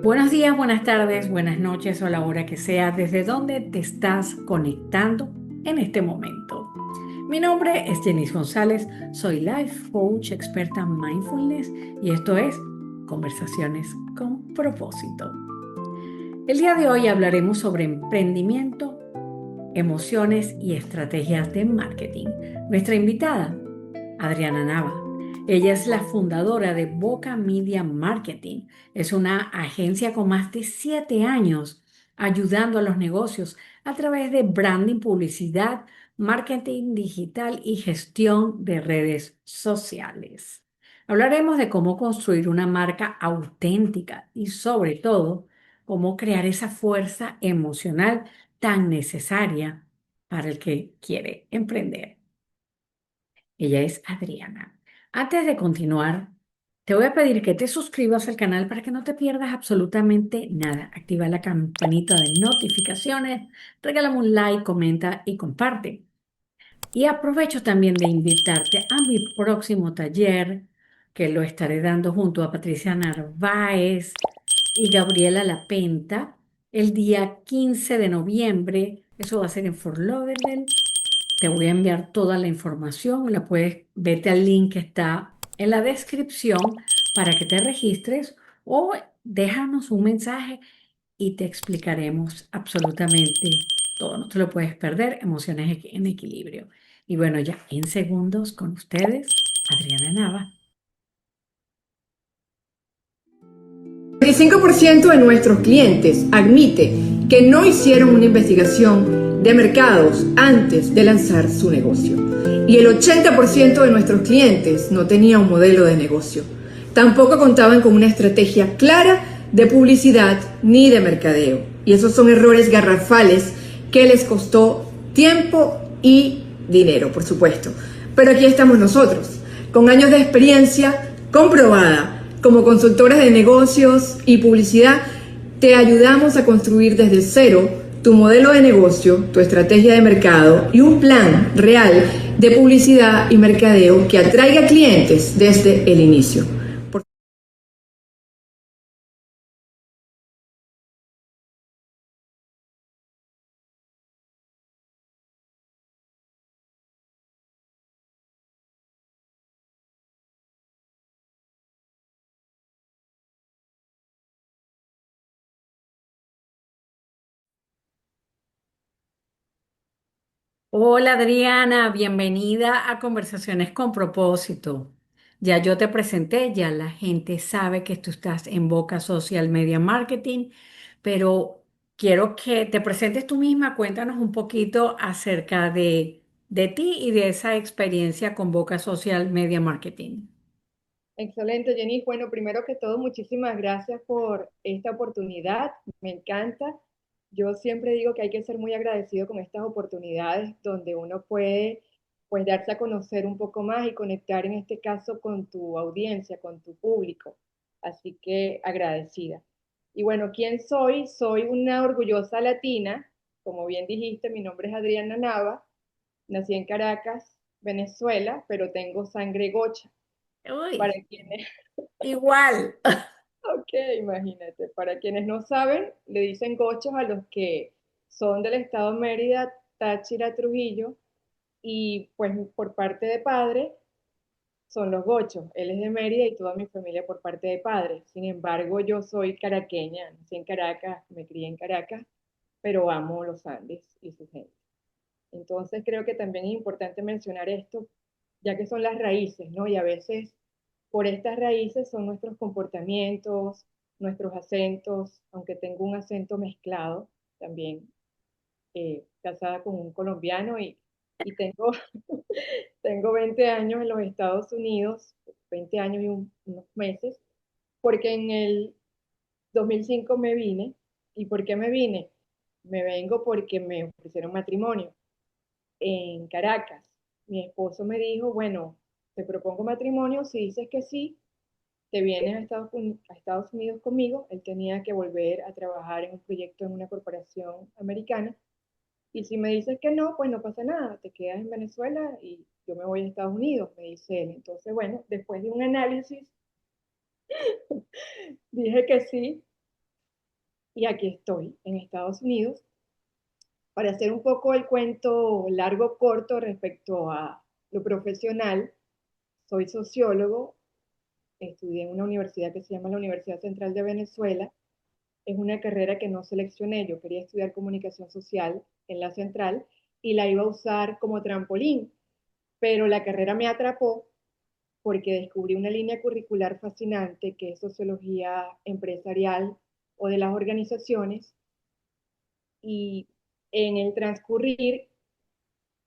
Buenos días, buenas tardes, buenas noches o la hora que sea, desde donde te estás conectando en este momento. Mi nombre es Jenis González, soy Life Coach, experta en Mindfulness y esto es Conversaciones con propósito. El día de hoy hablaremos sobre emprendimiento, emociones y estrategias de marketing. Nuestra invitada, Adriana Nava. Ella es la fundadora de Boca Media Marketing. Es una agencia con más de 7 años ayudando a los negocios a través de branding, publicidad, marketing digital y gestión de redes sociales. Hablaremos de cómo construir una marca auténtica y sobre todo cómo crear esa fuerza emocional tan necesaria para el que quiere emprender. Ella es Adriana. Antes de continuar, te voy a pedir que te suscribas al canal para que no te pierdas absolutamente nada. Activa la campanita de notificaciones, regálame un like, comenta y comparte. Y aprovecho también de invitarte a mi próximo taller, que lo estaré dando junto a Patricia Narváez y Gabriela Lapenta el día 15 de noviembre. Eso va a ser en Fort Lauderdale. Te voy a enviar toda la información, vete al link que está en la descripción para que te registres o déjanos un mensaje y te explicaremos absolutamente todo. No te lo puedes perder, emociones en equilibrio. Y bueno, ya en segundos con ustedes, Adriana Nava. El 25% de nuestros clientes admite que no hicieron una investigación de mercados antes de lanzar su negocio. Y el 80% de nuestros clientes no tenía un modelo de negocio. Tampoco contaban con una estrategia clara de publicidad ni de mercadeo. Y esos son errores garrafales que les costó tiempo y dinero, por supuesto. Pero aquí estamos nosotros, con años de experiencia comprobada. Como consultores de negocios y publicidad, te ayudamos a construir desde cero tu modelo de negocio, tu estrategia de mercado y un plan real de publicidad y mercadeo que atraiga clientes desde el inicio. Hola Adriana, bienvenida a Conversaciones con Propósito. Ya yo te presenté, ya la gente sabe que tú estás en Boca Social Media Marketing, pero quiero que te presentes tú misma. Cuéntanos un poquito acerca de ti y de esa experiencia con Boca Social Media Marketing. Excelente, Jenny. Bueno, primero que todo, muchísimas gracias por esta oportunidad. Me encanta. Yo siempre digo que hay que ser muy agradecido con estas oportunidades donde uno puede, pues, darse a conocer un poco más y conectar en este caso con tu audiencia, con tu público. Así que agradecida. Y bueno, ¿quién soy? Soy una orgullosa latina. Como bien dijiste, mi nombre es Adriana Nava. Nací en Caracas, Venezuela, pero tengo sangre gocha. Para Uy, quienes igual. Ok, imagínate. Para quienes no saben, le dicen gochos a los que son del estado Mérida, Táchira, Trujillo, y pues por parte de padre son los gochos. Él es de Mérida y toda mi familia por parte de padre. Sin embargo, yo soy caraqueña, nací en Caracas, me crié en Caracas, pero amo los Andes y su gente. Entonces creo que también es importante mencionar esto, ya que son las raíces, ¿no? Y a veces por estas raíces son nuestros comportamientos, nuestros acentos, aunque tengo un acento mezclado también, casada con un colombiano y tengo, tengo 20 años en los Estados Unidos, 20 años y unos meses, porque en el 2005 me vine. ¿Y por qué me vine? Me vengo porque me ofrecieron matrimonio en Caracas. Mi esposo me dijo, bueno, te propongo matrimonio, si dices que sí, te vienes a Estados Unidos conmigo. Él tenía que volver a trabajar en un proyecto en una corporación americana. Y si me dices que no, pues no pasa nada, te quedas en Venezuela y yo me voy a Estados Unidos, me dice él. Entonces, bueno, después de un análisis, dije que sí. y aquí estoy en Estados Unidos. Para hacer un poco el cuento largo corto respecto a lo profesional, soy sociólogo, estudié en una universidad que se llama la Universidad Central de Venezuela. Es una carrera que no seleccioné, yo quería estudiar comunicación social en la central y la iba a usar como trampolín, pero la carrera me atrapó porque descubrí una línea curricular fascinante que es sociología empresarial o de las organizaciones, y en el transcurrir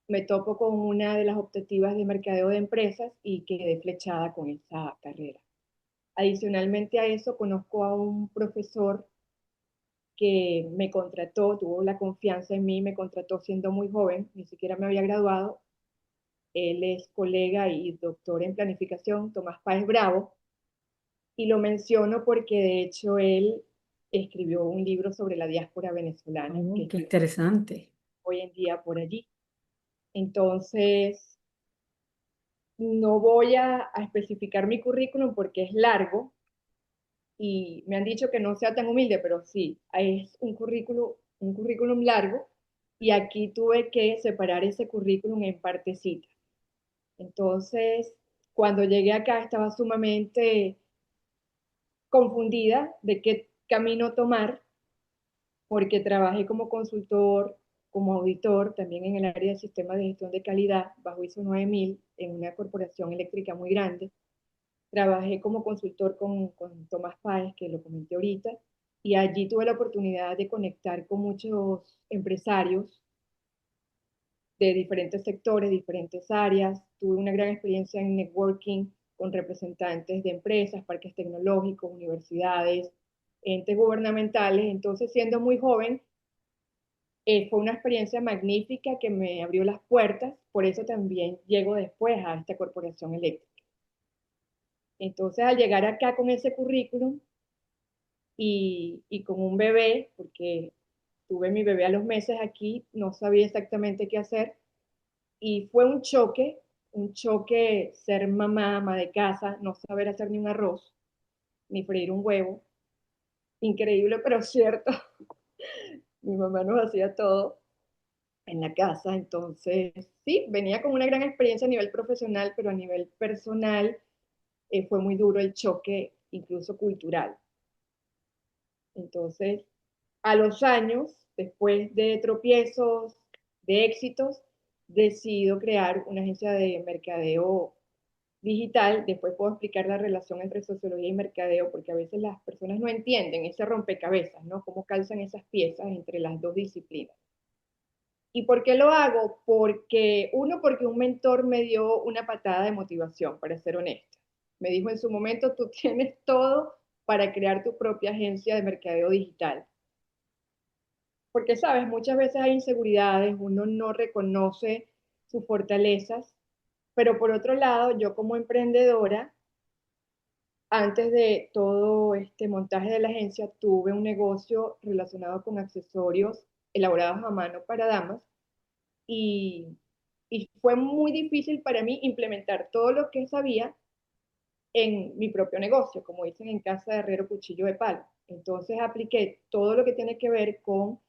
me topo con una de las optativas de mercadeo de empresas y quedé flechada con esa carrera. Adicionalmente a eso, conozco a un profesor que me contrató, tuvo la confianza en mí, me contrató siendo muy joven, ni siquiera me había graduado. Él es colega y doctor en planificación, Tomás Páez Bravo, y lo menciono porque de hecho él escribió un libro sobre la diáspora venezolana que Oh, qué está interesante. hoy en día por allí. Entonces, no voy a especificar mi currículum porque es largo y me han dicho que no sea tan humilde, pero sí, es un currículum largo, y aquí tuve que separar ese currículum en partecitas. Entonces, cuando llegué acá estaba sumamente confundida de qué camino tomar, porque trabajé como consultor, como auditor, también en el área de sistemas de gestión de calidad bajo ISO 9000 en una corporación eléctrica muy grande. Trabajé como consultor con Tomás Páez, que lo comenté ahorita, y allí tuve la oportunidad de conectar con muchos empresarios de diferentes sectores, diferentes áreas. Tuve una gran experiencia en networking con representantes de empresas, parques tecnológicos, universidades, entes gubernamentales. Entonces, siendo muy joven, fue una experiencia magnífica que me abrió las puertas. Por eso también llego después a esta corporación eléctrica. Entonces, al llegar acá con ese currículum y con un bebé, porque tuve mi bebé a los meses aquí, no sabía exactamente qué hacer, y fue un choque ser mamá, ama de casa, no saber hacer ni un arroz, ni freír un huevo. Increíble, pero cierto. Mi mamá nos hacía todo en la casa, entonces sí, venía con una gran experiencia a nivel profesional, pero a nivel personal fue muy duro el choque, incluso cultural. Entonces, a los años, después de tropiezos, de éxitos, decido crear una agencia de mercadeo digital. Después puedo explicar la relación entre sociología y mercadeo, porque a veces las personas no entienden ese rompecabezas, ¿no? Cómo calzan esas piezas entre las dos disciplinas. ¿Y por qué lo hago? Porque un mentor me dio una patada de motivación, para ser honesta. Me dijo en su momento, tú tienes todo para crear tu propia agencia de mercadeo digital. Porque, sabes, muchas veces hay inseguridades, uno no reconoce sus fortalezas, pero por otro lado, yo como emprendedora, antes de todo este montaje de la agencia, tuve un negocio relacionado con accesorios elaborados a mano para damas, y, y fue muy difícil para mí implementar todo lo que sabía en mi propio negocio, como dicen en casa de herrero cuchillo de palo. Entonces apliqué todo lo que tiene que ver con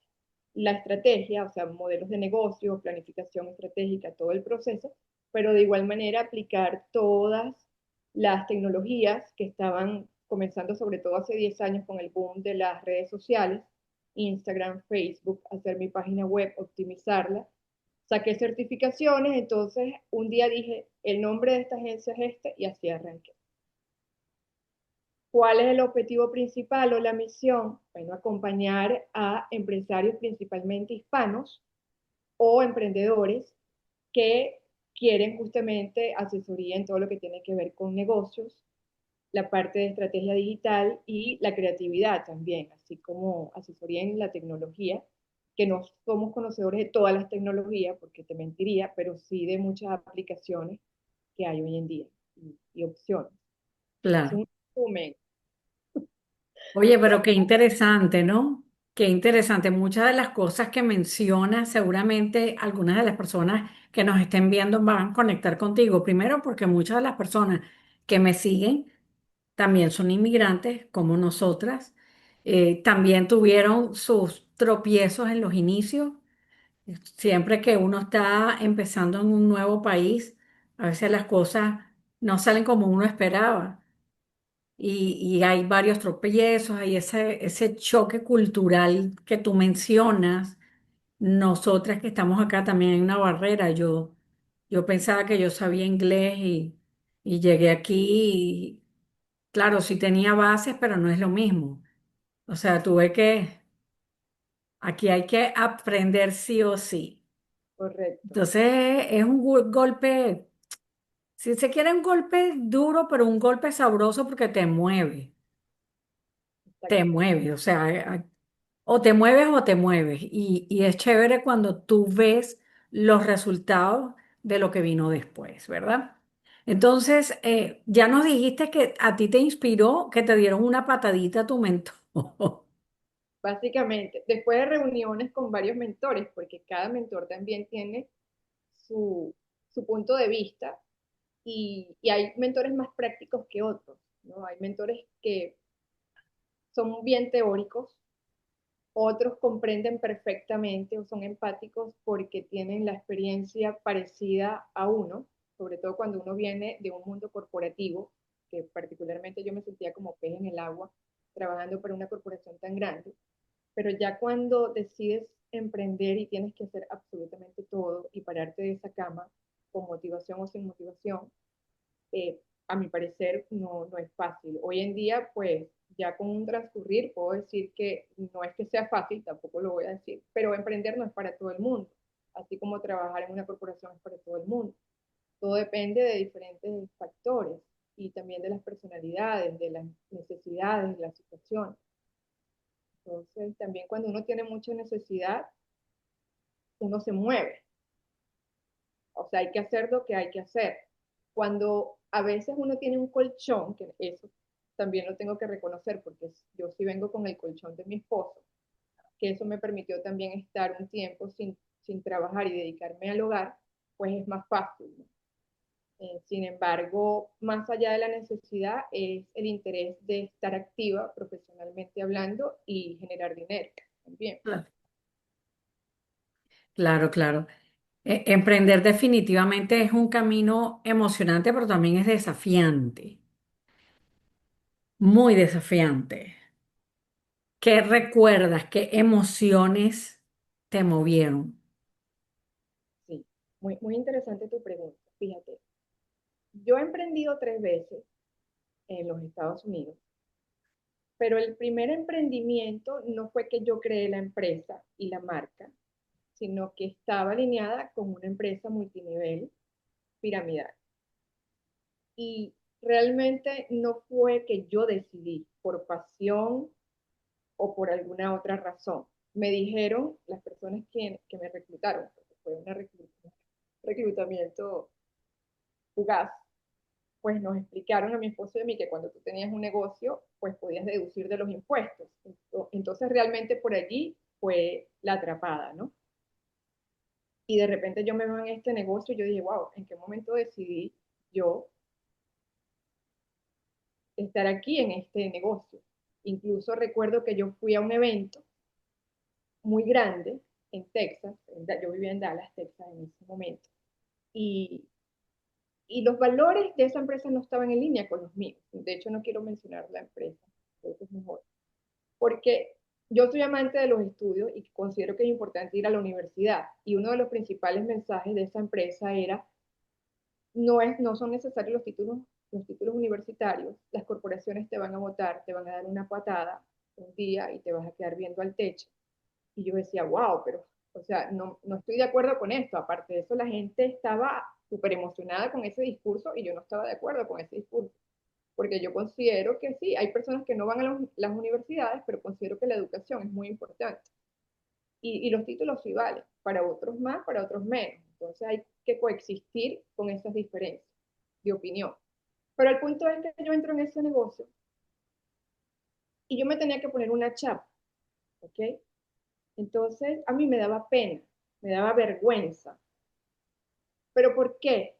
la estrategia, o sea, modelos de negocio, planificación estratégica, todo el proceso, pero de igual manera aplicar todas las tecnologías que estaban comenzando, sobre todo hace 10 años con el boom de las redes sociales, Instagram, Facebook, hacer mi página web, optimizarla. Saqué certificaciones, entonces un día dije, el nombre de esta agencia es este, y así arranqué. ¿Cuál es el objetivo principal o la misión? Bueno, acompañar a empresarios principalmente hispanos o emprendedores que quieren justamente asesoría en todo lo que tiene que ver con negocios, la parte de estrategia digital y la creatividad también, así como asesoría en la tecnología, que no somos conocedores de todas las tecnologías, porque te mentiría, pero sí de muchas aplicaciones que hay hoy en día y opciones. Es Claro. un resumen. Oye, pero qué interesante, ¿no? Qué interesante. Muchas de las cosas que mencionas, seguramente algunas de las personas que nos estén viendo van a conectar contigo. Primero, porque muchas de las personas que me siguen también son inmigrantes como nosotras. También tuvieron sus tropiezos en los inicios. Siempre que uno está empezando en un nuevo país, a veces las cosas no salen como uno esperaba. Y hay varios tropiezos, hay ese choque cultural que tú mencionas. Nosotras que estamos acá también hay una barrera. Yo pensaba que yo sabía inglés y llegué aquí y claro, sí tenía bases, pero no es lo mismo. O sea, aquí hay que aprender sí o sí. Correcto, Entonces es un golpe, si se quiere un golpe duro, pero un golpe sabroso porque te exactamente. mueve, o sea, o te mueves o te mueves. Y es chévere cuando tú ves los resultados de lo que vino después, ¿verdad? Entonces, ya nos dijiste que a ti te inspiró que te dieron una patadita a tu mentor. Básicamente, después de reuniones con varios mentores, porque cada mentor también tiene su, su punto de vista y hay mentores más prácticos que otros, ¿no? Hay mentores que son bien teóricos, otros comprenden perfectamente o son empáticos porque tienen la experiencia parecida a uno, sobre todo cuando uno viene de un mundo corporativo, que particularmente yo me sentía como pez en el agua trabajando para una corporación tan grande, pero ya cuando decides emprender y tienes que hacer absolutamente todo y pararte de esa cama con motivación o sin motivación, eh, a mi parecer no es fácil. Hoy en día, pues ya con un transcurrir puedo decir que no es que sea fácil, tampoco lo voy a decir, pero emprender no es para todo el mundo, así como trabajar en una corporación es para todo el mundo. Todo depende de diferentes factores y también de las personalidades, de las necesidades, de la situación. Entonces, también cuando uno tiene mucha necesidad, uno se mueve. O sea, hay que hacer lo que hay que hacer. Cuando a veces uno tiene un colchón, que eso también lo tengo que reconocer porque yo sí vengo con el colchón de mi esposo, que eso me permitió también estar un tiempo sin trabajar y dedicarme al hogar, pues es más fácil, ¿no? Sin embargo, más allá de la necesidad es el interés de estar activa profesionalmente hablando y generar dinero también. Claro, claro. Emprender definitivamente es un camino emocionante, pero también es desafiante, muy desafiante. ¿Qué recuerdas? ¿Qué emociones te movieron? Sí, muy interesante tu pregunta. Fíjate, yo he emprendido 3 veces en los Estados Unidos, pero el primer emprendimiento no fue que yo creé la empresa y la marca, sino que estaba alineada con una empresa multinivel piramidal. Y realmente no fue que yo decidí por pasión o por alguna otra razón. Me dijeron las personas que me reclutaron, porque fue un reclutamiento fugaz, pues nos explicaron a mi esposo y a mí que cuando tú tenías un negocio, pues podías deducir de los impuestos. Entonces realmente por allí fue la atrapada, ¿no? Y de repente yo me veo en este negocio y yo dije, wow, ¿en qué momento decidí yo estar aquí en este negocio? Incluso recuerdo que yo fui a un evento muy grande en Texas, yo vivía en Dallas, Texas en ese momento, y, y los valores de esa empresa no estaban en línea con los míos. De hecho, no quiero mencionar la empresa, creo que es mejor, porque yo soy amante de los estudios y considero que es importante ir a la universidad. Y uno de los principales mensajes de esa empresa era, no son necesarios los títulos universitarios, las corporaciones te van a votar, te van a dar una patada un día y te vas a quedar viendo al techo. Y yo decía, wow, pero, o sea, no estoy de acuerdo con esto. Aparte de eso, la gente estaba súper emocionada con ese discurso y yo no estaba de acuerdo con ese discurso porque yo considero que sí, hay personas que no van a las universidades, pero considero que la educación es muy importante. Y los títulos sí valen, para otros más, para otros menos. Entonces hay que coexistir con esas diferencias de opinión. Pero el punto es que yo entro en ese negocio y yo me tenía que poner una chapa, ¿ok? Entonces a mí me daba pena, me daba vergüenza. ¿Pero por qué?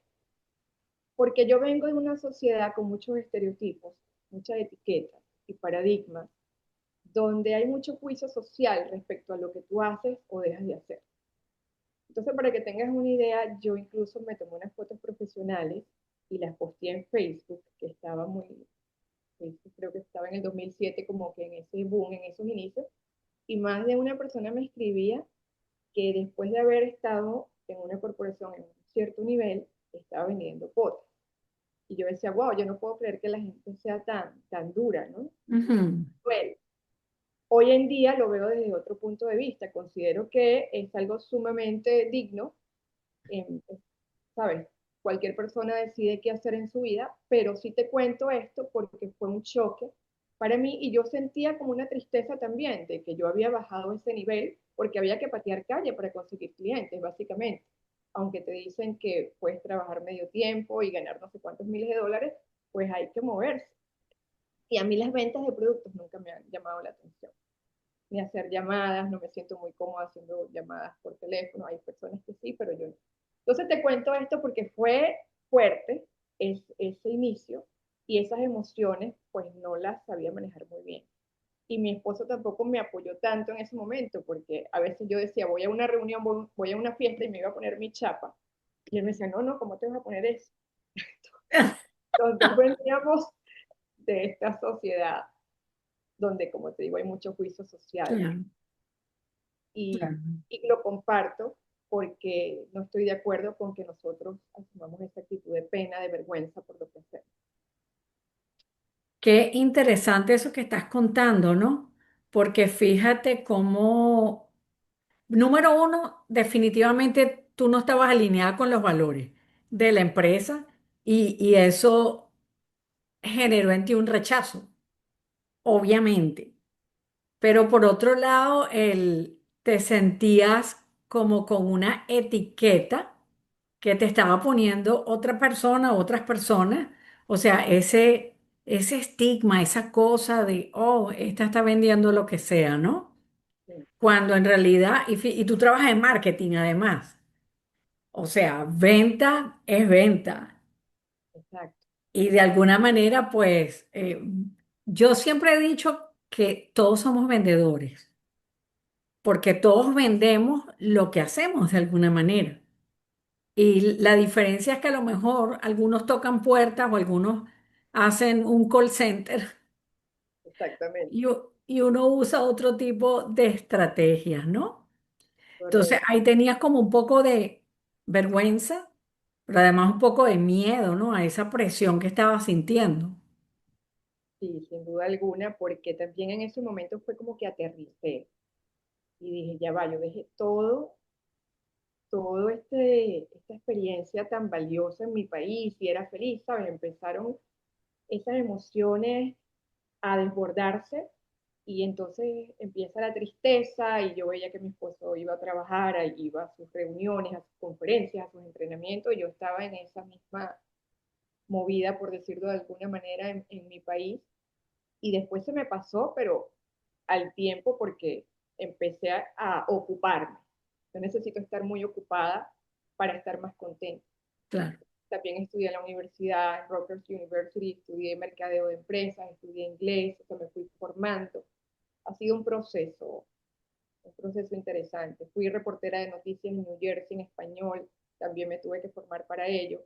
Porque yo vengo de una sociedad con muchos estereotipos, muchas etiquetas y paradigmas donde hay mucho juicio social respecto a lo que tú haces o dejas de hacer. Entonces, para que tengas una idea, yo incluso me tomé unas fotos profesionales y las posteé en Facebook, que estaba muy, Facebook creo que estaba en el 2007 como que en ese boom, en esos inicios, y más de una persona me escribía que después de haber estado en una corporación en un cierto nivel, estaba vendiendo potes. Y yo decía, wow, yo no puedo creer que la gente sea tan dura, ¿no? Ujú. Bueno, hoy en día lo veo desde otro punto de vista. Considero que es algo sumamente digno, en, ¿sabes? Cualquier persona decide qué hacer en su vida, pero sí te cuento esto porque fue un choque para mí y yo sentía como una tristeza también de que yo había bajado ese nivel porque había que patear calle para conseguir clientes, básicamente. Aunque te dicen que puedes trabajar medio tiempo y ganar no sé cuántos miles de dólares, pues hay que moverse. Y a mí las ventas de productos nunca me han llamado la atención. Ni hacer llamadas, no me siento muy cómoda haciendo llamadas por teléfono. Hay personas que sí, pero yo no. Entonces te cuento esto porque fue fuerte ese inicio y esas emociones pues no las sabía manejar muy bien. Y mi esposo tampoco me apoyó tanto en ese momento porque a veces yo decía voy a una reunión, voy a una fiesta y me iba a poner mi chapa. Y él me decía, no, no, ¿cómo te vas a poner eso? Los dos veníamos de esta sociedad donde, como te digo, hay mucho juicio social Claro, y, claro. y lo comparto porque no estoy de acuerdo con que nosotros asumamos esa actitud de pena, de vergüenza por lo que hacemos. Qué interesante eso que estás contando, ¿no? Porque fíjate cómo, número uno, definitivamente tú no estabas alineada con los valores de la empresa y eso generó en ti un rechazo, obviamente. Pero por otro lado, te sentías como con una etiqueta que te estaba poniendo otra persona, otras personas. O sea, ese estigma, esa cosa de, oh, esta está vendiendo lo que sea, ¿no? Sí, Cuando en realidad, y tú trabajas en marketing además. O sea, venta es venta. exacto, Y de alguna manera, pues, yo siempre he dicho que todos somos vendedores, porque todos vendemos lo que hacemos de alguna manera. Y la diferencia es que a lo mejor algunos tocan puertas o algunos hacen un call center exactamente, y uno usa otro tipo de estrategias, ¿no? Entonces correcto. ahí tenías como un poco de vergüenza, pero además un poco de miedo, ¿no? A esa presión que estabas sintiendo. Sí, sin duda alguna, porque también en ese momento fue como que aterricé y dije, ya va, yo dejé todo esta experiencia tan valiosa en mi país y era feliz, ¿sabes? Empezaron esas emociones a desbordarse y entonces empieza la tristeza y yo veía que mi esposo iba a trabajar, iba a sus reuniones, a sus conferencias, a sus entrenamientos, y yo estaba en esa misma movida, por decirlo de alguna manera, en mi país y después se me pasó, pero al tiempo porque empecé a ocuparme. Yo necesito estar muy ocupada para estar más contenta. Claro. También estudié en la universidad, en Rutgers University, estudié mercadeo de empresas, estudié inglés, o sea, me fui formando. Ha sido un proceso interesante. Fui reportera de noticias en New Jersey en español, también me tuve que formar para ello.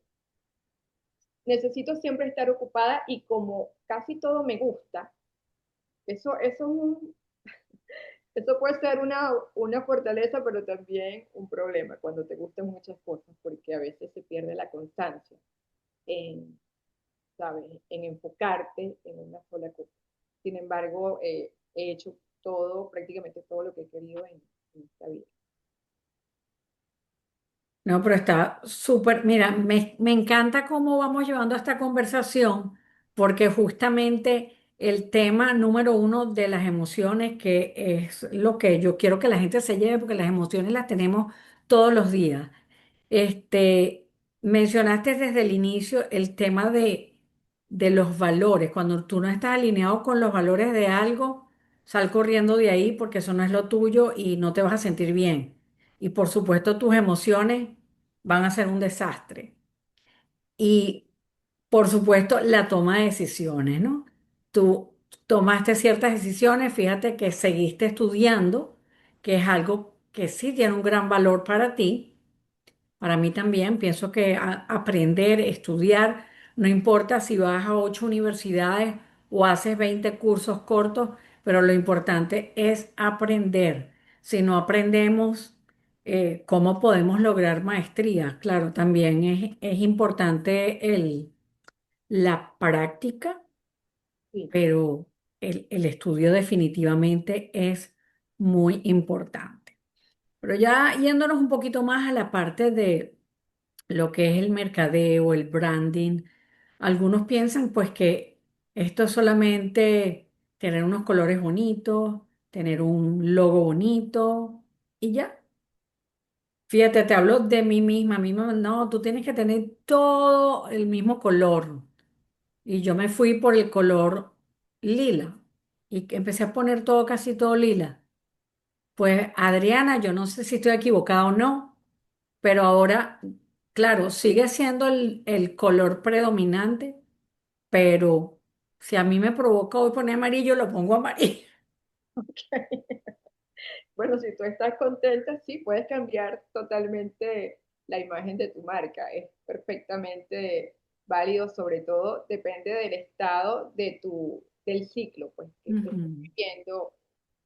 Necesito siempre estar ocupada y como casi todo me gusta, eso puede ser una fortaleza, pero también un problema cuando te gustan muchas cosas, porque a veces se pierde la constancia en, ¿sabes? En enfocarte en una sola cosa. Sin embargo, he hecho todo, prácticamente todo lo que he querido en esta vida. No, pero está súper, mira, me encanta cómo vamos llevando esta conversación, porque justamente el tema número uno de las emociones, que es lo que yo quiero que la gente se lleve, porque las emociones las tenemos todos los días. Este, mencionaste desde el inicio el tema de los valores. Cuando tú no estás alineado con los valores de algo, sal corriendo de ahí porque eso no es lo tuyo y no te vas a sentir bien. Y por supuesto tus emociones van a ser un desastre. Y por supuesto la toma de decisiones, ¿no? tomaste ciertas decisiones, fíjate que seguiste estudiando, que es algo que sí tiene un gran valor para ti. Para mí también, pienso que aprender, estudiar, no importa si vas a 8 universidades o haces 20 cursos cortos, pero lo importante es aprender. Si no aprendemos, ¿cómo podemos lograr maestría? Claro, también es importante la práctica, Sí, pero el estudio definitivamente es muy importante. Pero ya yéndonos un poquito más a la parte de lo que es el mercadeo, el branding. Algunos piensan pues que esto es solamente tener unos colores bonitos, tener un logo bonito y ya. Fíjate, te hablo de mí misma. A mí no, tú tienes que tener todo el mismo color. Y yo me fui por el color lila y que empecé a poner todo, casi todo lila. Pues Adriana, yo no sé si estoy equivocada o no, pero ahora, claro, sigue siendo el color predominante, pero si a mí me provoca hoy poner amarillo, lo pongo amarillo. bueno, si tú estás contenta, sí, puedes cambiar totalmente la imagen de tu marca. Es perfectamente válido, sobre todo depende del estado del ciclo, pues, que estés Ujú, viviendo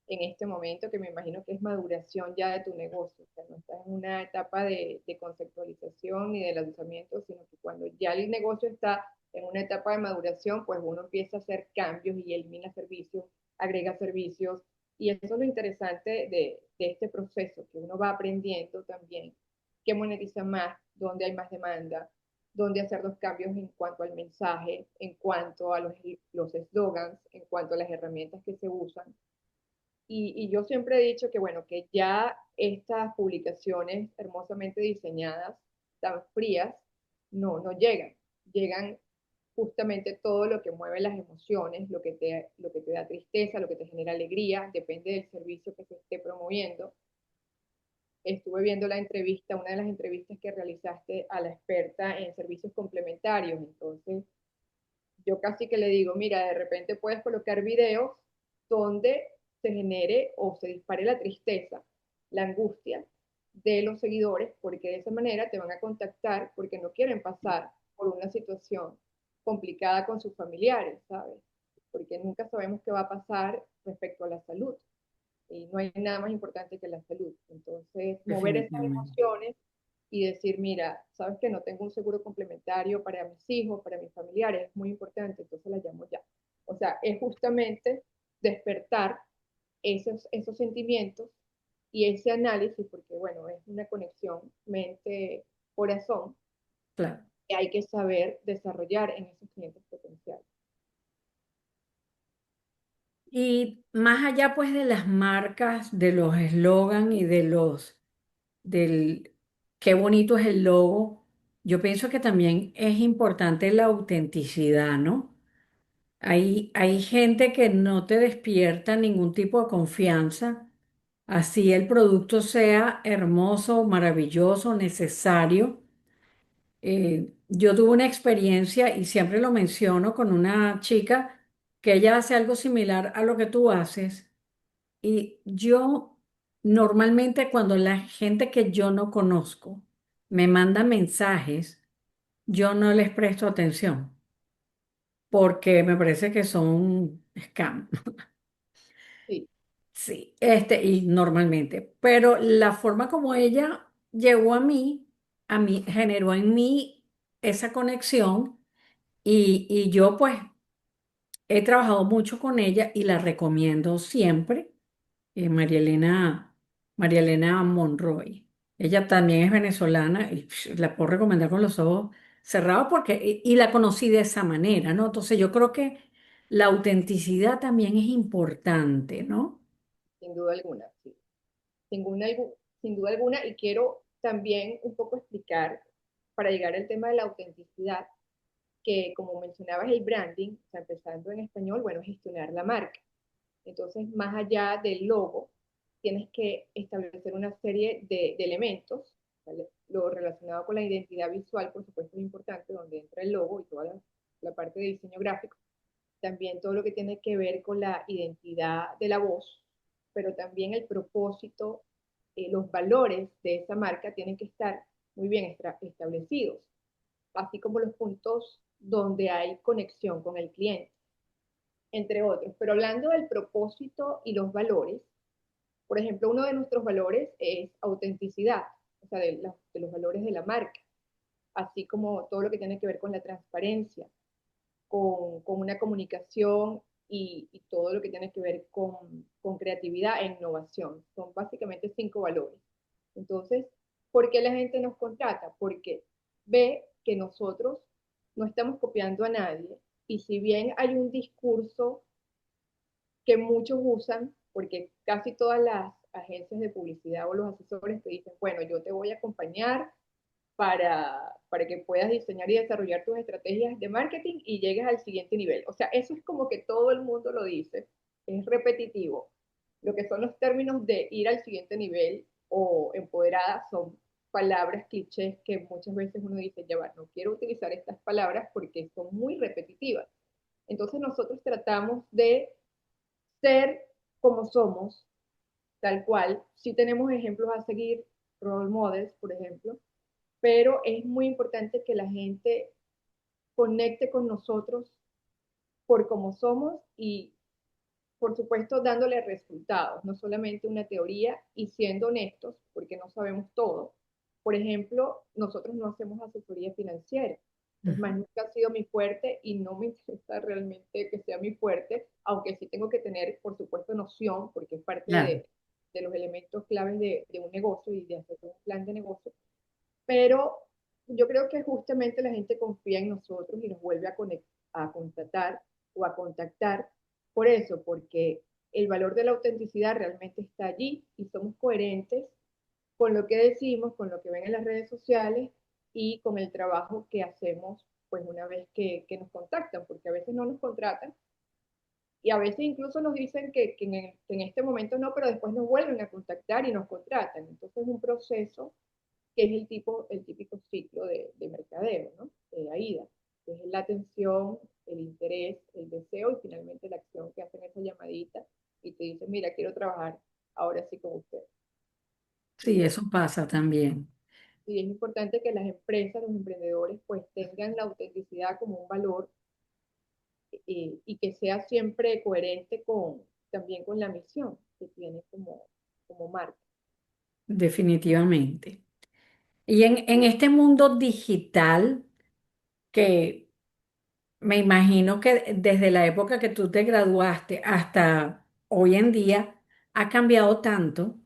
en este momento, que me imagino que es maduración ya de tu negocio. O sea, no estás en una etapa de conceptualización ni de lanzamiento, sino que cuando ya el negocio está en una etapa de maduración, pues uno empieza a hacer cambios y elimina servicios, agrega servicios, y eso es lo interesante de este proceso, que uno va aprendiendo también qué monetiza más, dónde hay más demanda, dónde hacer los cambios en cuanto al mensaje, en cuanto a los eslogans, en cuanto a las herramientas que se usan. Y yo siempre he dicho que, bueno, que ya estas publicaciones hermosamente diseñadas, tan frías, no llegan. Llegan justamente todo lo que mueve las emociones, lo que te da tristeza, lo que te genera alegría, depende del servicio que se esté promoviendo. Estuve viendo la entrevista, una de las entrevistas que realizaste a la experta en servicios complementarios, entonces yo casi que le digo, mira, de repente puedes colocar videos donde se genere o se dispare la tristeza, la angustia de los seguidores, porque de esa manera te van a contactar porque no quieren pasar por una situación complicada con sus familiares, ¿sabes? Porque nunca sabemos qué va a pasar respecto a la salud. Y no hay nada más importante que la salud. Entonces, mover esas definitivamente. emociones y decir, mira, sabes que no tengo un seguro complementario para mis hijos, para mis familiares, es muy importante, entonces la llamo ya. O sea, es justamente despertar esos sentimientos y ese análisis, porque bueno, es una conexión mente-corazón Claro. que hay que saber desarrollar en esos clientes potenciales. Y más allá pues de las marcas, de los eslogan y del qué bonito es el logo, yo pienso que también es importante la autenticidad, ¿no? Hay gente que no te despierta ningún tipo de confianza, así el producto sea hermoso, maravilloso, necesario. Yo tuve una experiencia y siempre lo menciono con una chica que ella hace algo similar a lo que tú haces y yo normalmente cuando la gente que yo no conozco me manda mensajes, yo no les presto atención porque me parece que son scam. Sí, Sí, y normalmente, pero la forma como ella llegó a mí, generó en mí esa conexión y yo pues he trabajado mucho con ella y la recomiendo siempre, María Elena Monroy. Ella también es venezolana y la puedo recomendar con los ojos cerrados porque, y la conocí de esa manera, ¿no? Entonces yo creo que la autenticidad también es importante, ¿no? sin duda alguna, sí. Sin duda alguna, y quiero también un poco explicar, para llegar al tema de la autenticidad, que como mencionabas el branding, o sea, empezando en español, bueno, gestionar la marca. Entonces, más allá del logo, tienes que establecer una serie de elementos, ¿vale? Lo relacionado con la identidad visual, por supuesto, es importante, donde entra el logo y toda la parte de diseño gráfico, también todo lo que tiene que ver con la identidad de la voz, pero también el propósito, los valores de esa marca tienen que estar muy bien establecidos, así como los puntos donde hay conexión con el cliente, entre otros. Pero hablando del propósito y los valores, por ejemplo, uno de nuestros valores es autenticidad, o sea, de los valores de la marca, así como todo lo que tiene que ver con la transparencia, con una comunicación y todo lo que tiene que ver con creatividad e innovación. Son básicamente 5 valores. Entonces, ¿por qué la gente nos contrata? Porque ve que nosotros no estamos copiando a nadie y si bien hay un discurso que muchos usan, porque casi todas las agencias de publicidad o los asesores te dicen, bueno, yo te voy a acompañar para que puedas diseñar y desarrollar tus estrategias de marketing y llegues al siguiente nivel. O sea, eso es como que todo el mundo lo dice, es repetitivo. Lo que son los términos de ir al siguiente nivel o empoderada son palabras clichés que muchas veces uno dice, ya va, no quiero utilizar estas palabras porque son muy repetitivas. Entonces nosotros tratamos de ser como somos, tal cual. Sí tenemos ejemplos a seguir, role models, por ejemplo, pero es muy importante que la gente conecte con nosotros por cómo somos y, por supuesto, dándole resultados, no solamente una teoría y siendo honestos, porque no sabemos todo. Por ejemplo, nosotros no hacemos asesoría financiera. Es más, Ujú. nunca ha sido mi fuerte y no me interesa realmente que sea mi fuerte, aunque sí tengo que tener, por supuesto, noción, porque es parte Claro. de los elementos claves de un negocio y de hacer un plan de negocio. Pero yo creo que justamente la gente confía en nosotros y nos vuelve a contratar o a contactar por eso, porque el valor de la autenticidad realmente está allí y somos coherentes con lo que decimos, con lo que ven en las redes sociales y con el trabajo que hacemos pues una vez que nos contactan, porque a veces no nos contratan y a veces incluso nos dicen que en este momento no, pero después nos vuelven a contactar y nos contratan. Entonces es un proceso que es el típico ciclo de mercadeo, ¿no? De AIDA, que es la atención, el interés, el deseo y finalmente la acción que hacen esa llamadita y te dicen, mira, quiero trabajar ahora sí con usted. Sí, Y eso pasa también. y es importante que las empresas, los emprendedores, pues tengan la autenticidad como un valor y que sea siempre coherente también con la misión que tiene como marca. Definitivamente. Y en este mundo digital, que me imagino que desde la época que tú te graduaste hasta hoy en día ha cambiado tanto.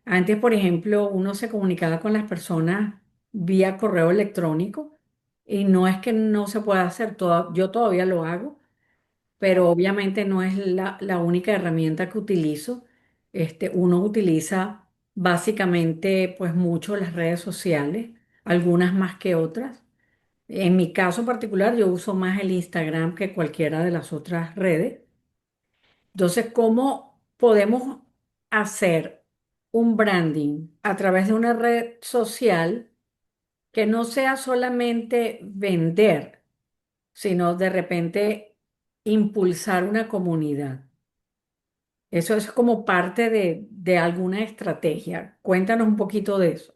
Antes, por ejemplo, uno se comunicaba con las personas vía correo electrónico y no es que no se pueda hacer, yo todavía lo hago, pero Claro, obviamente no es la única herramienta que utilizo. Uno utiliza básicamente pues mucho las redes sociales, algunas más que otras. En mi caso particular, yo uso más el Instagram que cualquiera de las otras redes. Entonces, ¿cómo podemos hacer un branding a través de una red social que no sea solamente vender, sino de repente impulsar una comunidad? Eso es como parte de alguna estrategia. Cuéntanos un poquito de eso.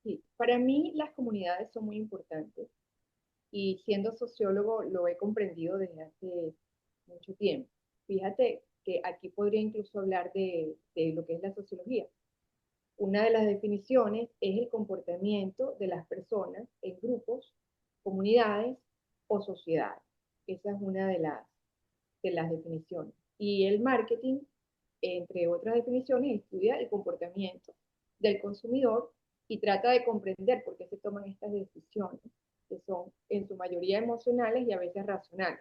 sí. Para mí las comunidades son muy importantes y siendo sociólogo lo he comprendido desde hace mucho tiempo. Fíjate que aquí podría incluso hablar de lo que es la sociología. Una de las definiciones es el comportamiento de las personas en grupos, comunidades o sociedades. Esa es una de las definiciones. Y el marketing, entre otras definiciones, estudia el comportamiento del consumidor y trata de comprender por qué se toman estas decisiones, que son en su mayoría emocionales y a veces racionales.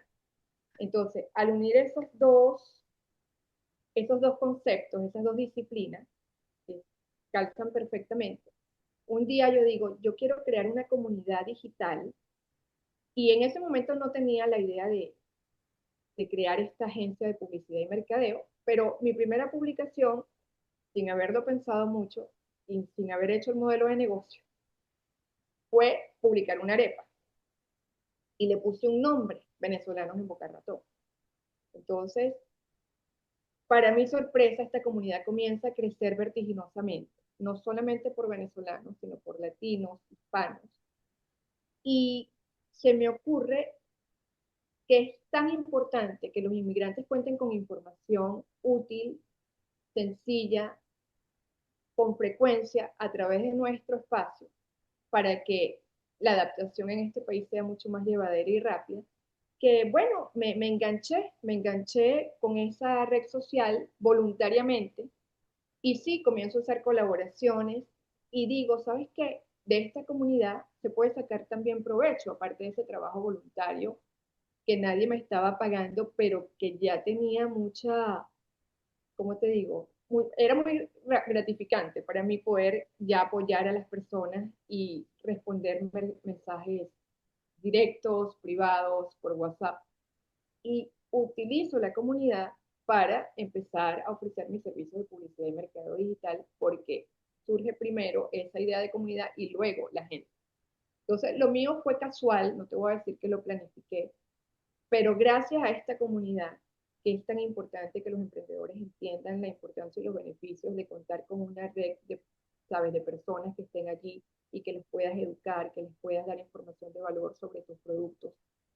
Entonces, al unir esos dos conceptos, esas dos disciplinas, que calzan perfectamente, un día yo digo, yo quiero crear una comunidad digital y en ese momento no tenía la idea de crear esta agencia de publicidad y mercadeo, pero mi primera publicación, sin haberlo pensado mucho y sin haber hecho el modelo de negocio, fue publicar una arepa y le puse un nombre, Venezolanos en Boca Ratón. Entonces, para mi sorpresa, esta comunidad comienza a crecer vertiginosamente, no solamente por venezolanos, sino por latinos, hispanos. Y se me ocurre que es tan importante que los inmigrantes cuenten con información útil, sencilla, con frecuencia a través de nuestro espacio para que la adaptación en este país sea mucho más llevadera y rápida, que bueno, me enganché con esa red social voluntariamente y sí, comienzo a hacer colaboraciones y digo, ¿sabes qué? De esta comunidad se puede sacar también provecho, aparte de ese trabajo voluntario que nadie me estaba pagando, pero que ya tenía mucha, ¿cómo te digo? Era muy gratificante para mí poder ya apoyar a las personas y responder mensajes directos, privados, por WhatsApp. Y utilizo la comunidad para empezar a ofrecer mis servicios de publicidad y mercado digital porque surge primero esa idea de comunidad y luego la gente. Entonces, lo mío fue casual, no te voy a decir que lo planifiqué, pero gracias a esta comunidad, que es tan importante que los emprendedores entiendan la importancia y los beneficios de contar con una red de, ¿sabes?, de personas que estén allí y que les puedas educar, que les puedas dar información de valor sobre tus productos,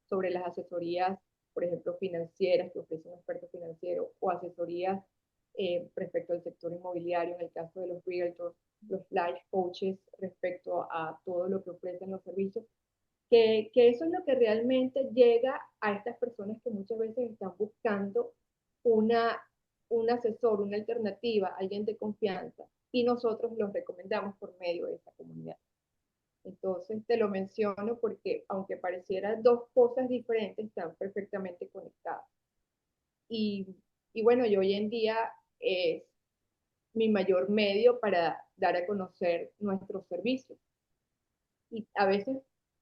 sobre las asesorías, por ejemplo, financieras que ofrece un experto financiero o asesorías respecto al sector inmobiliario, en el caso de los realtors, los life coaches respecto a todo lo que ofrecen los servicios, que eso es lo que realmente llega a estas personas que muchas veces están buscando una, un asesor, una alternativa, alguien de confianza, y nosotros los recomendamos por medio de esta comunidad. Entonces te lo menciono porque aunque parecieran dos cosas diferentes, están perfectamente conectadas. Y, y bueno, yo hoy en día es mi mayor medio para dar a conocer nuestros servicios. Y a veces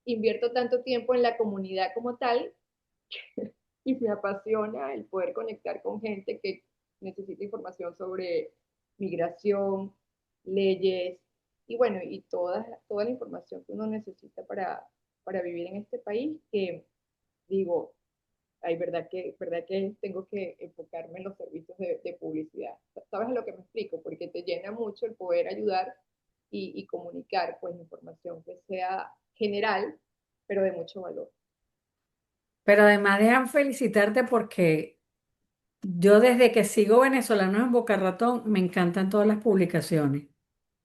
invierto tanto tiempo en la comunidad como tal y me apasiona el poder conectar con gente que necesita información sobre migración, leyes y bueno, y toda la información que uno necesita para vivir en este país, que digo, hay verdad que tengo que enfocarme en los servicios de publicidad. ¿Sabes a lo que me explico? Porque te llena mucho el poder ayudar y comunicar pues información que sea general, pero de mucho valor. Pero además dejan felicitarte porque yo desde que sigo venezolanos en Boca Ratón me encantan todas las publicaciones.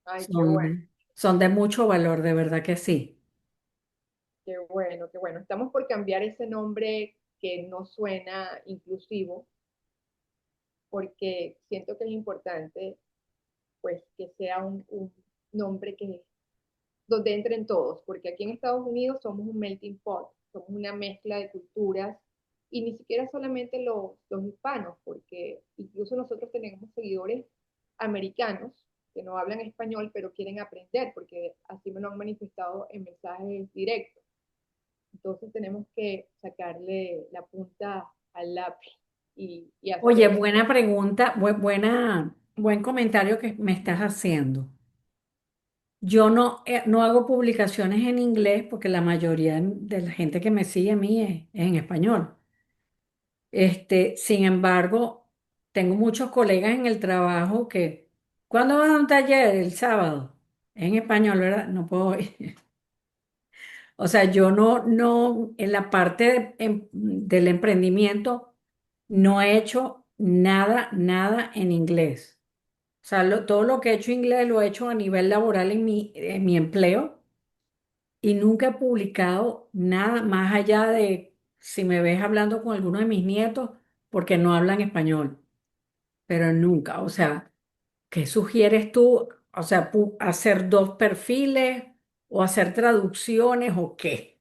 Ay, qué bueno, Son de mucho valor, de verdad que sí. qué bueno, qué bueno. Estamos por cambiar ese nombre que no suena inclusivo, porque siento que es importante pues que sea un nombre que donde entren todos, porque aquí en Estados Unidos somos un melting pot, somos una mezcla de culturas y ni siquiera solamente los hispanos, porque incluso nosotros tenemos seguidores americanos que no hablan español, pero quieren aprender, porque así me lo han manifestado en mensajes directos. Entonces tenemos que sacarle la punta al lápiz y hacer Oye, eso. buena pregunta, buen comentario que me estás haciendo. Yo no hago publicaciones en inglés porque la mayoría de la gente que me sigue a mí es en español. Sin embargo, tengo muchos colegas en el trabajo que, ¿cuándo vas a un taller? El sábado. En español, ¿verdad? No puedo ir. O sea, yo no, en la parte del emprendimiento, no he hecho nada en inglés. O sea, todo lo que he hecho en inglés lo he hecho a nivel laboral en mi empleo y nunca he publicado nada más allá de si me ves hablando con alguno de mis nietos porque no hablan español, pero nunca. O sea, ¿qué sugieres tú? O sea, hacer dos perfiles o hacer traducciones o qué.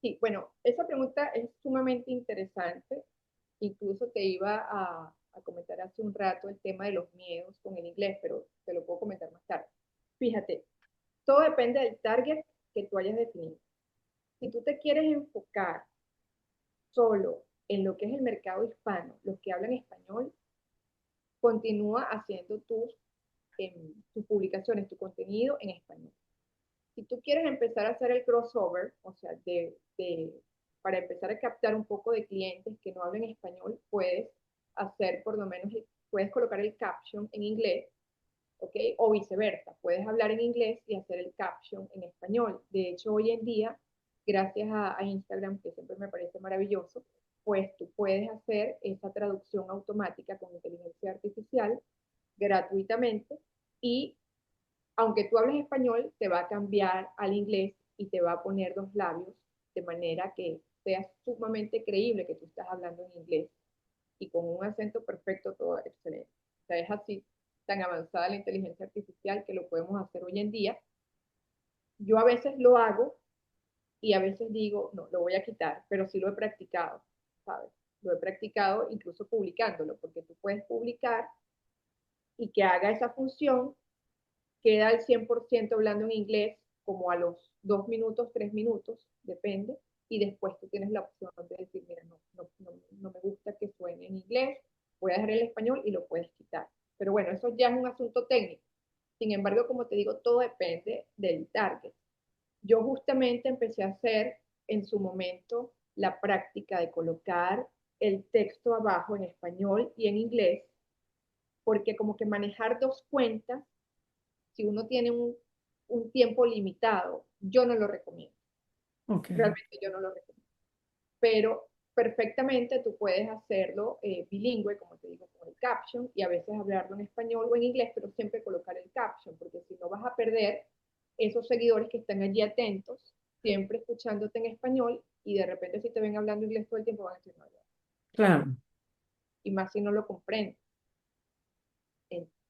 Sí, bueno, esa pregunta es sumamente interesante. Incluso te iba a comentar hace un rato el tema de los miedos con el inglés, pero te lo puedo comentar más tarde. Fíjate, todo depende del target que tú hayas definido. Si tú te quieres enfocar solo en lo que es el mercado hispano, los que hablan español, continúa haciendo tus publicaciones, tu contenido en español. Si tú quieres empezar a hacer el crossover, o sea, para empezar a captar un poco de clientes que no hablen español, puedes hacer por lo menos, puedes colocar el caption en inglés, ¿ok? O viceversa, puedes hablar en inglés y hacer el caption en español. De hecho, hoy en día, gracias a Instagram, que siempre me parece maravilloso, pues tú puedes hacer esa traducción automática con inteligencia artificial gratuitamente y aunque tú hables español, te va a cambiar al inglés y te va a poner los labios de manera que sea sumamente creíble que tú estás hablando en inglés y con un acento perfecto, todo excelente. O sea, es así tan avanzada la inteligencia artificial que lo podemos hacer hoy en día. Yo a veces lo hago y a veces digo, no, lo voy a quitar, pero sí lo he practicado, ¿sabes? Lo he practicado incluso publicándolo, porque tú puedes publicar y que haga esa función, queda al 100% hablando en inglés, como a los 2 minutos, 3 minutos, depende, y después tú tienes la opción de decir, mira, no me gusta que suene en inglés, voy a dejar el español y lo puedes quitar. Pero bueno, eso ya es un asunto técnico. Sin embargo, como te digo, todo depende del target. Yo justamente empecé a hacer en su momento la práctica de colocar el texto abajo en español y en inglés, porque como que manejar dos cuentas, si uno tiene un tiempo limitado, yo no lo recomiendo. Ok, Realmente yo no lo recomiendo. Pero perfectamente tú puedes hacerlo bilingüe, como te digo, con el caption, y a veces hablarlo en español o en inglés, pero siempre colocar el caption, porque si no vas a perder esos seguidores que están allí atentos, siempre escuchándote en español, y de repente si te ven hablando inglés todo el tiempo van a decir, no, ya, eso no, claro, y más si no lo comprenden.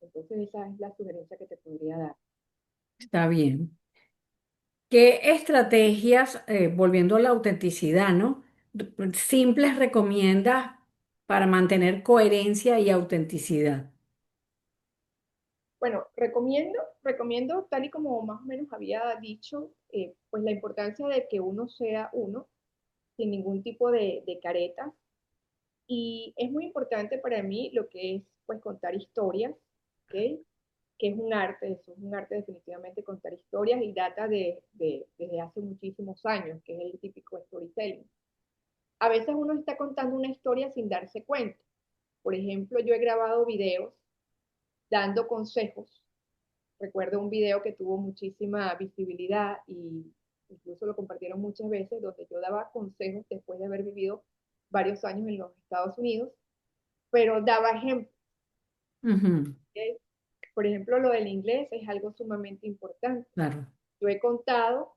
Entonces esa es la sugerencia que te podría dar. está bien. ¿Qué estrategias, volviendo a la autenticidad, ¿no? Simples recomiendas para mantener coherencia y autenticidad? Bueno, recomiendo tal y como más o menos había dicho, pues la importancia de que uno sea uno, sin ningún tipo de caretas. Y es muy importante para mí lo que es pues contar historias, ¿ok? Que es un arte, eso es un arte definitivamente contar historias y data desde hace muchísimos años, que es el típico storytelling. A veces uno está contando una historia sin darse cuenta. Por ejemplo, yo he grabado videos dando consejos. Recuerdo un video que tuvo muchísima visibilidad y incluso lo compartieron muchas veces, donde yo daba consejos después de haber vivido varios años en los Estados Unidos, pero daba ejemplos. Ujú, ¿Okay? Por ejemplo, lo del inglés es algo sumamente importante. claro. Yo he contado,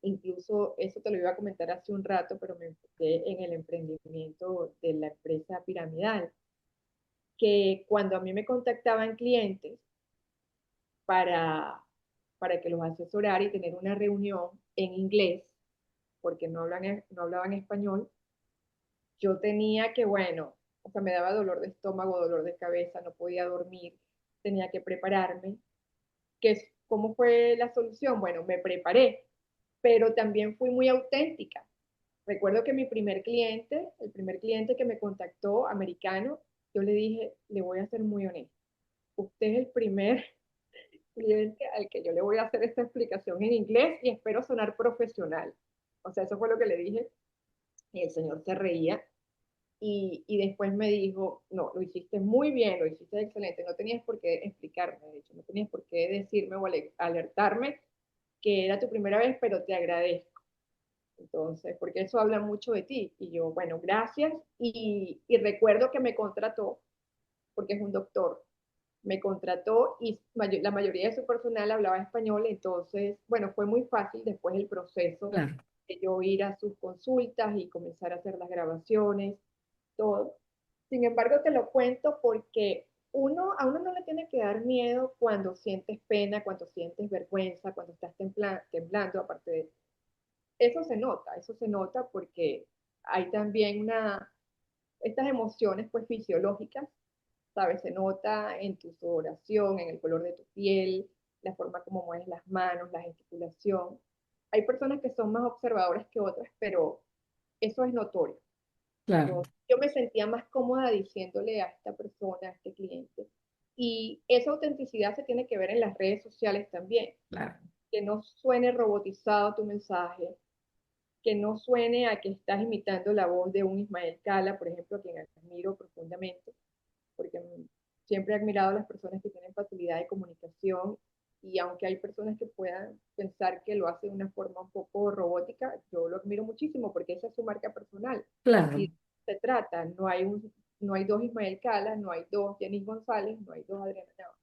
incluso eso te lo iba a comentar hace un rato, pero me enfoqué en el emprendimiento de la empresa piramidal, que cuando a mí me contactaban clientes para, para que los asesorara y tener una reunión en inglés, porque no hablaban español, yo tenía que, bueno, o sea, me daba dolor de estómago, dolor de cabeza, no podía dormir, tenía que prepararme. ¿Cómo fue la solución? Bueno, me preparé, pero también fui muy auténtica. Recuerdo que mi primer cliente, el primer cliente que me contactó, americano, yo le dije, le voy a ser muy honesto. Usted es el primer cliente al que yo le voy a hacer esta explicación en inglés y espero sonar profesional. O sea, eso fue lo que le dije y el señor se reía y después me dijo, no, lo hiciste muy bien, lo hiciste excelente, no tenías por qué explicarme, de hecho, no tenías por qué decirme o alertarme que era tu primera vez, pero te agradezco. Entonces, porque eso habla mucho de ti. Y yo, bueno, gracias. Y recuerdo que me contrató, porque es un doctor, me contrató y la mayoría de su personal hablaba español, entonces, bueno, fue muy fácil después el proceso Claro, de yo ir a sus consultas y comenzar a hacer las grabaciones, todo. Sin embargo, te lo cuento porque a uno no le tiene que dar miedo cuando sientes pena, cuando sientes vergüenza, cuando estás temblando, aparte de eso se nota porque hay también estas emociones pues fisiológicas, ¿sabes? Se nota en tu sudoración, en el color de tu piel, la forma como mueves las manos, la gesticulación. Hay personas que son más observadoras que otras, pero eso es notorio. claro, Yo me sentía más cómoda diciéndole a esta persona, a este cliente. Y esa autenticidad se tiene que ver en las redes sociales también, claro. que no suene robotizado tu mensaje, que no suene a que estás imitando la voz de un Ismael Cala, por ejemplo, a quien admiro profundamente, porque siempre he admirado a las personas que tienen facilidad de comunicación y aunque hay personas que puedan pensar que lo hace de una forma un poco robótica, yo lo admiro muchísimo porque esa es su marca personal. Claro, Y se trata, no hay dos Ismael Cala, no hay dos Yanis González, no hay dos Adriana Nava.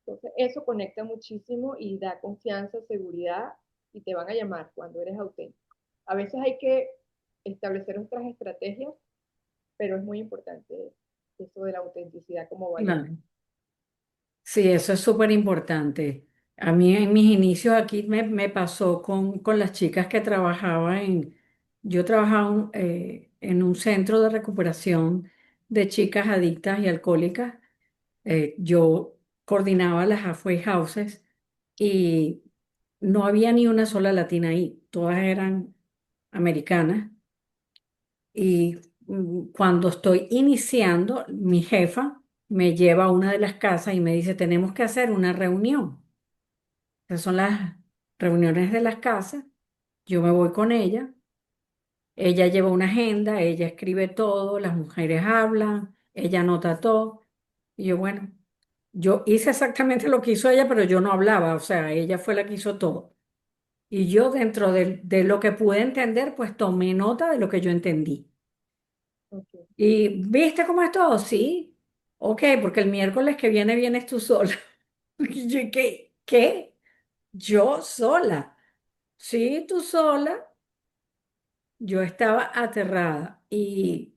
Entonces, eso conecta muchísimo y da confianza, seguridad y te van a llamar cuando eres auténtico. A veces hay que establecer otras estrategias, pero es muy importante eso de la autenticidad como valor. claro. Sí, eso es súper importante. A mí en mis inicios aquí me pasó con las chicas que trabajaba yo trabajaba en un centro de recuperación de chicas adictas y alcohólicas. Yo coordinaba las halfway houses y no había ni una sola latina ahí, todas eran americanas. Y cuando estoy iniciando, mi jefa me lleva a una de las casas y me dice, tenemos que hacer una reunión. Esas son las reuniones de las casas. Yo me voy con ella lleva una agenda, ella escribe todo, las mujeres hablan, ella anota todo. Y yo, bueno, yo hice exactamente lo que hizo ella, pero yo no hablaba, o sea, ella fue la que hizo todo. Y yo dentro de lo que pude entender, pues tomé nota de lo que yo entendí. Okay. ¿Y viste cómo es todo? Sí. Ok, porque el miércoles que viene vienes tú sola. Y yo, ¿qué? ¿Qué? Yo sola. Sí, tú sola. Yo estaba aterrada y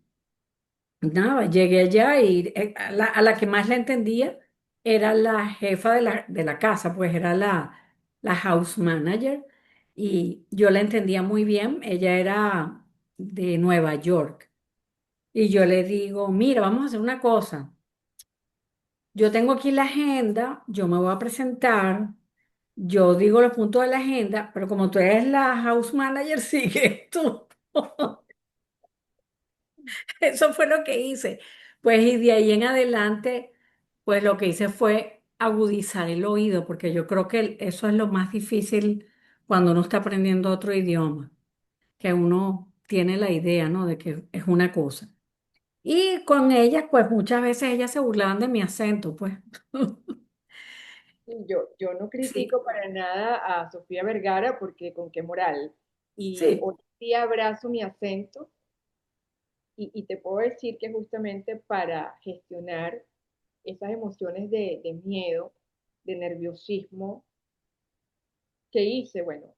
nada, llegué allá y a la que más la entendía era la jefa de la casa, pues era la house manager y yo la entendía muy bien. Ella era de Nueva York y yo le digo, mira, vamos a hacer una cosa. Yo tengo aquí la agenda, yo me voy a presentar, yo digo los puntos de la agenda, pero como tú eres la house manager, sigue tú. Eso fue lo que hice. Pues y de ahí en adelante, pues lo que hice fue agudizar el oído, porque yo creo que eso es lo más difícil cuando uno está aprendiendo otro idioma, que uno tiene la idea, ¿no? De que es una cosa. Y con ellas, pues muchas veces ellas se burlaban de mi acento, pues. Yo no Sí, critico para nada a Sofía Vergara porque con qué moral. Y sí, hoy día abrazo mi acento y te puedo decir que justamente para gestionar esas emociones de miedo, de nerviosismo, ¿qué hice? Bueno,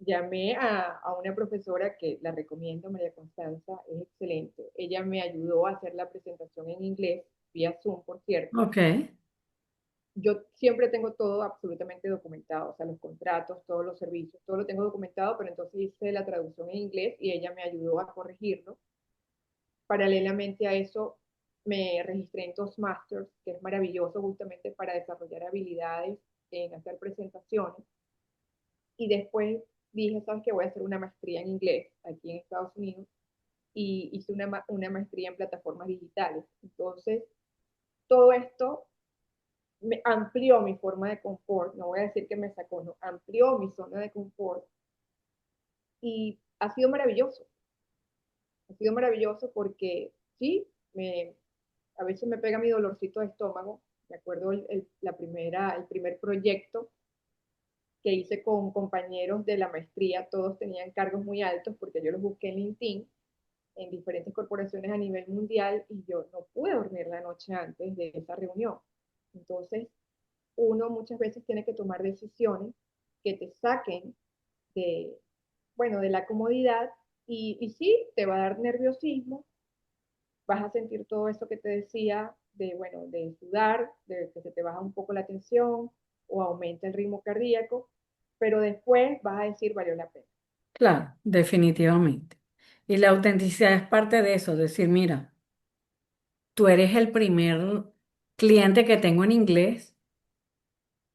llamé a una profesora que la recomiendo, María Constanza, es excelente. Ella me ayudó a hacer la presentación en inglés, vía Zoom, por cierto. ok, Yo siempre tengo todo absolutamente documentado, o sea, los contratos, todos los servicios, todo lo tengo documentado, pero entonces hice la traducción en inglés y ella me ayudó a corregirlo. Paralelamente a eso, me registré en Toastmasters, que es maravilloso justamente para desarrollar habilidades en hacer presentaciones. Y después dije, ¿sabes qué? Voy a hacer una maestría en inglés aquí en Estados Unidos y hice una maestría en plataformas digitales. Entonces, todo esto me amplió mi forma de confort, no voy a decir que me sacó, no, amplió mi zona de confort y ha sido maravilloso porque sí, a veces me pega mi dolorcito de estómago, me acuerdo el primer proyecto que hice con compañeros de la maestría, todos tenían cargos muy altos porque yo los busqué en LinkedIn, en diferentes corporaciones a nivel mundial y yo no pude dormir la noche antes de esa reunión. Entonces, uno muchas veces tiene que tomar decisiones que te saquen de, bueno, de la comodidad y sí, te va a dar nerviosismo, vas a sentir todo eso que te decía de, bueno, de sudar, de que se te baja un poco la tensión o aumenta el ritmo cardíaco, pero después vas a decir, valió la pena. claro, definitivamente. Y la autenticidad es parte de eso, decir, mira, tú eres el primer cliente que tengo en inglés.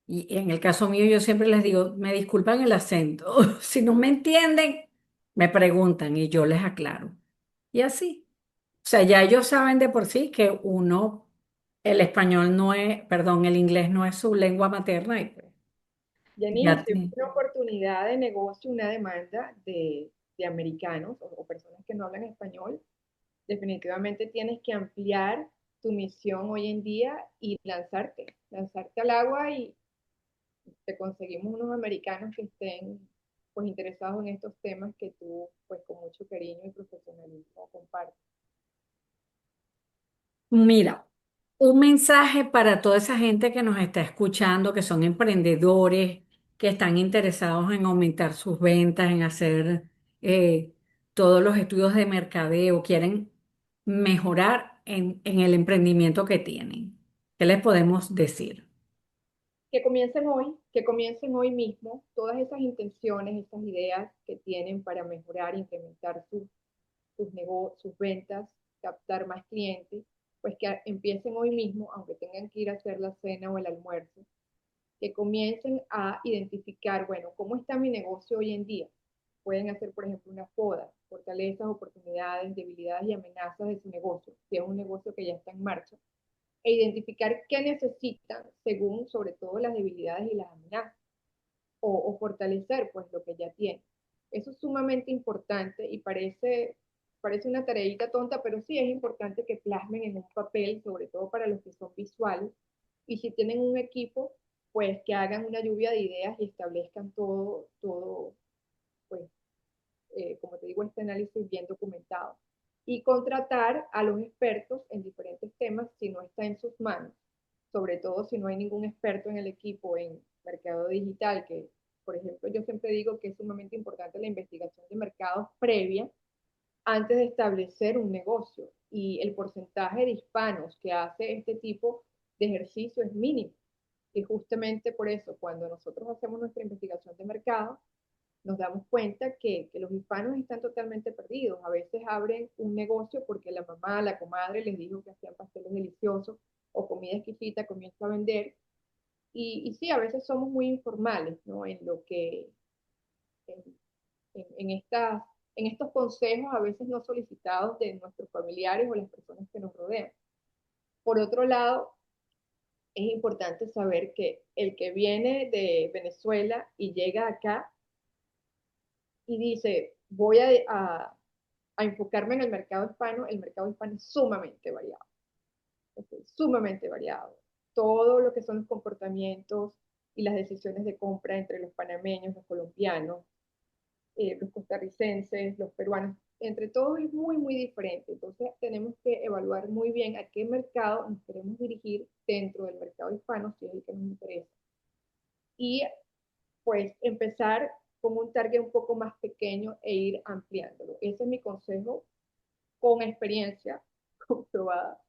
Y en el caso mío, yo siempre les digo, me disculpan el acento. Si no me entienden, me preguntan y yo les aclaro. Y así. O sea, ya ellos saben de por sí que el español no es, perdón, el inglés no es su lengua materna. Y pues, Yanis, Ya si es te- una oportunidad de negocio, una demanda de americanos o personas que no hablan español, definitivamente tienes que ampliar tu misión hoy en día y lanzarte al agua y te conseguimos unos americanos que estén pues interesados en estos temas que tú pues con mucho cariño y profesionalismo compartes. Mira, un mensaje para toda esa gente que nos está escuchando, que son emprendedores, que están interesados en aumentar sus ventas, en hacer eh, todos los estudios de mercadeo, quieren mejorar en el emprendimiento que tienen. ¿Qué les podemos decir? Que comiencen hoy mismo todas esas intenciones, esas ideas que tienen para mejorar, incrementar sus ventas, captar más clientes, pues que empiecen hoy mismo, aunque tengan que ir a hacer la cena o el almuerzo, que comiencen a identificar, bueno, ¿cómo está mi negocio hoy en día? Pueden hacer, por ejemplo, una poda, fortalezas, oportunidades, debilidades y amenazas de su negocio, si es un negocio que ya está en marcha, e identificar qué necesitan según, sobre todo, las debilidades y las amenazas, o fortalecer, pues, lo que ya tienen. Eso es sumamente importante y parece una tareita tonta, pero sí es importante que plasmen en un papel, sobre todo para los que son visuales, y si tienen un equipo, pues que hagan una lluvia de ideas y establezcan todo pues, como te digo, este análisis bien documentado. Y contratar a los expertos en diferentes temas si no está en sus manos, sobre todo si no hay ningún experto en el equipo en mercado digital, que por ejemplo yo siempre digo que es sumamente importante la investigación de mercados previa antes de establecer un negocio y el porcentaje de hispanos que hace este tipo de ejercicio es mínimo. Y justamente por eso, cuando nosotros hacemos nuestra investigación de mercado, nos damos cuenta que los hispanos están totalmente perdidos. A veces abren un negocio porque la mamá, la comadre les dijo que hacían pasteles deliciosos o comida exquisita, comienza a vender. Y sí, a veces somos muy informales, ¿no? En lo que, en, en estas, en estos consejos a veces no solicitados de nuestros familiares o las personas que nos rodean. Por otro lado, es importante saber que el que viene de Venezuela y llega acá y dice, voy a enfocarme en el mercado hispano es sumamente variado, es sumamente variado. Todo lo que son los comportamientos y las decisiones de compra entre los panameños, los colombianos, los costarricenses, los peruanos, entre todos es muy diferente. Entonces tenemos que evaluar muy bien a qué mercado nos queremos dirigir dentro del mercado hispano, si es el que nos interesa. Y pues empezar con un target un poco más pequeño e ir ampliándolo. Ese es mi consejo con experiencia comprobada.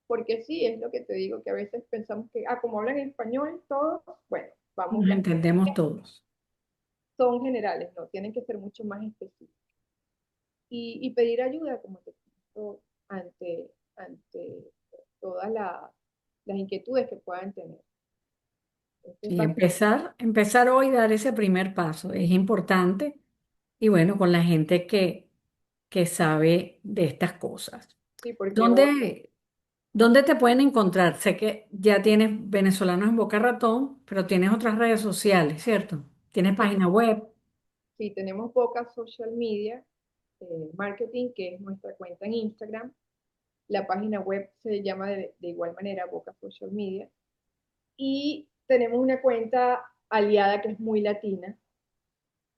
Porque sí, es lo que te digo, que a veces pensamos que, como hablan español todos, bueno, vamos, Nos las entendemos todos. son generales, no, tienen que ser mucho más específicas. Y pedir ayuda, como te digo, ante todas las inquietudes que puedan tener. Este es Sí, básicamente, empezar hoy, dar ese primer paso es importante y bueno, con la gente que sabe de estas cosas. sí, porque hoy ¿Dónde, dónde te pueden encontrar? Sé que ya tienes venezolanos en Boca Ratón, pero tienes otras redes sociales, ¿cierto? Tienes sí, página web. sí tenemos Boca Social Media Marketing, que es nuestra cuenta en Instagram. La página web se llama de igual manera Boca Social Media. Y tenemos una cuenta aliada que es muy latina.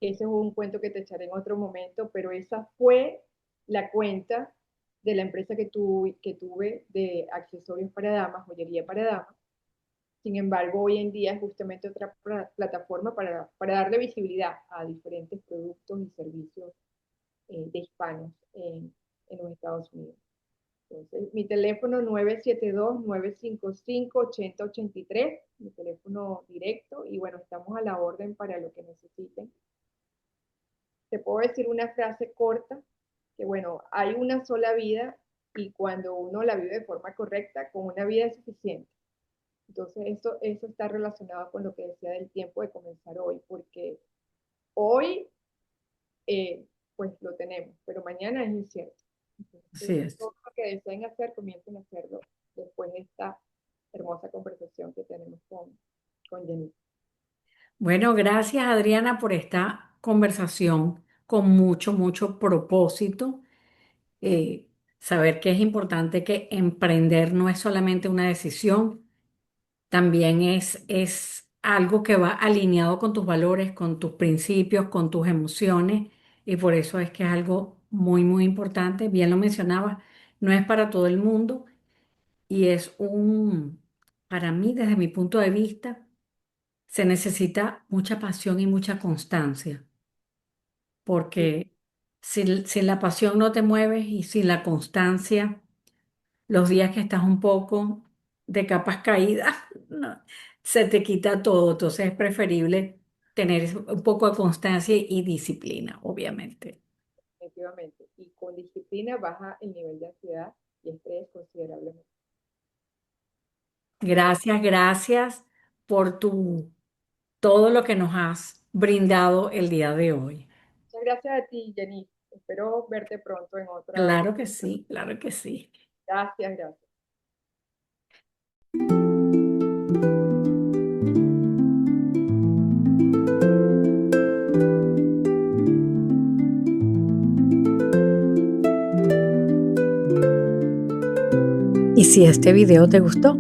Ese es un cuento que te echaré en otro momento, pero esa fue la cuenta de la empresa que tuve de accesorios para damas, joyería para damas. Sin embargo, hoy en día es justamente otra plataforma para darle visibilidad a diferentes productos y servicios de hispanos en los Estados Unidos. Entonces, mi teléfono 972-955-8083, mi teléfono directo, y bueno, estamos a la orden para lo que necesiten. Te puedo decir una frase corta, que bueno, hay una sola vida y cuando uno la vive de forma correcta, con una vida es suficiente. Entonces, eso está relacionado con lo que decía del tiempo de comenzar hoy, porque hoy, pues lo tenemos, pero mañana es incierto. Así Entonces, es. todo lo que deseen hacer, comiencen a hacerlo después de esta hermosa conversación que tenemos con Jenny. Bueno, gracias Adriana por esta conversación con mucho, mucho propósito. Eh, Saber que es importante que emprender no es solamente una decisión, también es algo que va alineado con tus valores, con tus principios, con tus emociones, y por eso es que es algo muy, muy importante. Bien lo mencionabas, no es para todo el mundo y para mí, desde mi punto de vista, se necesita mucha pasión y mucha constancia, Sí, porque sin la pasión no te mueves y sin la constancia los días que estás un poco de capas caídas, no, se te quita todo. Entonces es preferible tener un poco de constancia y disciplina, obviamente. definitivamente. Y con disciplina baja el nivel de ansiedad y estrés considerablemente. Bueno, Gracias, gracias por todo lo que nos has brindado el día de hoy. muchas gracias a ti, Jenny. Espero verte pronto en otra Claro que conversación. sí, claro que sí. Gracias, gracias. Y si este video te gustó,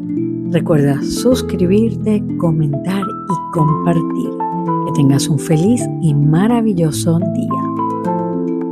recuerda suscribirte, comentar y compartir. Que tengas un feliz y maravilloso día.